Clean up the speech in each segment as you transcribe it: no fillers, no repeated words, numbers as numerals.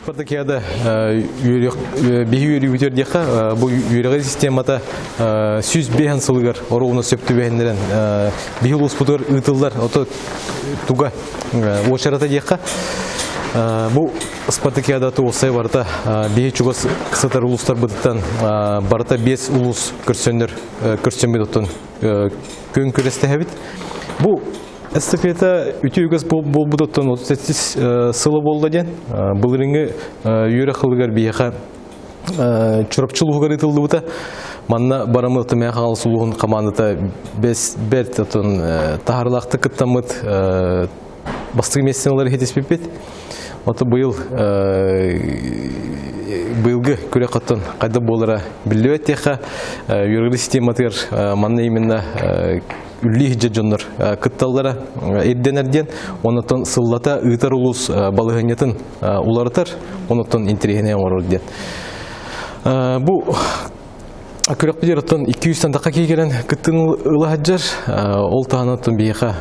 Спартакиада биһи үйрүбүтер дияка бу үйрөгөр системата сүз бехан сылыгар оруна сөптү бехендерен биһи улуспутур ытылдар ото туга очарата дияка бу Спартакиада осай барта биһи чугас кысатар улустар бытыттан барта 5 улус көрсөнбөт оттон көн көрөстөбүт бу эстафета ütügöz bolbudottun 38 sılı boldu den. Bulringi yöre kılgar biyaha çorapçılığı ritıldı buta. Manna baramıqtı maya xal suluğun komandada 5 bert otun taharlaqtı kıttamıt bastığı meseleleri hedespepet. Ota быйылгы көрө каттан кайда болара билбет теха юргы систематыр манна именно үлли жоннор кытталлара эдденерден онотон сыллата ыйтар улус балыгынятын улартар онотон интерегене орден бу көрөк бидеротон 200 тандакка кийген кыттын ылахаджар ол таанатын бияха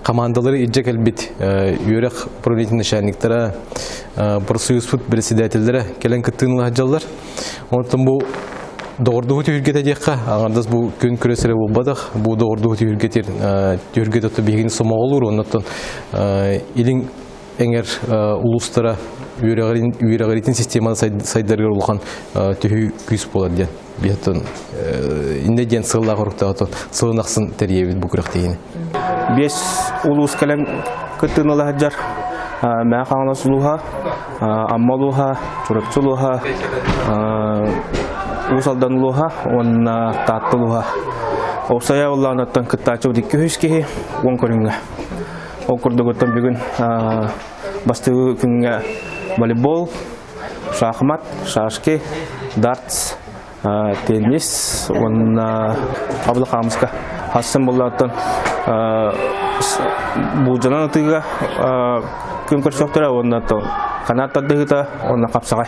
командалары иджек элбит юрек управлительный начальниктара профсоюз председательдері келен кыттын ылахаджалар онотон бу doğurduğu tüyürgete diyekka, ağırdas bu kön küresere bulmadık, bu doğurduğu tüyürgete otu bilgini soma olur, ondan ilin eğer ulustara üyeregeritin sistemada saydargar olgan tüyü küs bolar diyen. Bihatın, inde diyen sığıla korukta otu, sığınaqsın teriyebid bu kürek deyini. 5 ulus kalem kıttın ılahaccar, мәқаңла сұлуға, аммалуға, чурапчылуға, усалданлуға, онна таттылуға. Осая оллағынаттан кыттачы өдікке өскеге, он көрінгі. Ол күрдігіттен бүгін бастығы күнге волейбол, шахмат, шашки, дартс, теннис, онна абылықамызға. Хасын боллағыттан бұл жанан ұтыға күн көрсөктірі, онна қанат таддығыта, онна қапсағай.